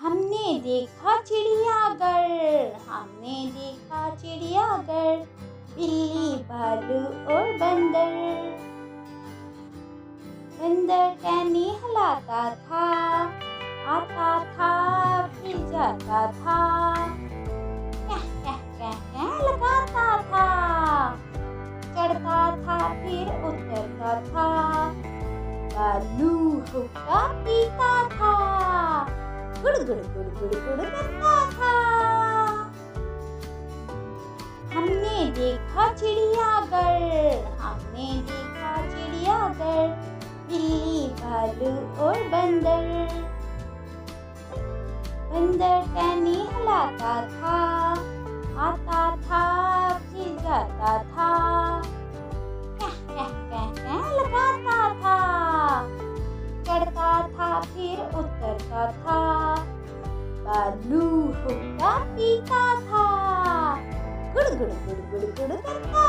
हमने देखा चिड़ियाघर, हमने देखा चिड़ियाघर, बिल्ली भालू और बंदर। बंदर टहनी हिलाता था, आता था फिर जाता था, कह कह कह कह लगाता था, चढ़ता था फिर उतरता था, भालू हुक्का पीता था, गुड़ गुड़ गुड़ गुड़ गुड़ करता था। हमने देखा चिड़ियाघर, हमने देखा चिड़ियाघर, बिल्ली भालू और बंदर। बंदर टहनी हिलाता था, आता था फिर जाता था, कह कह कह कह लगाता था, चढ़ता था फिर उतरता था, भालू हुक्का पीता था, गुड़ गुड़ गुड़ गुड़ गुड़ करता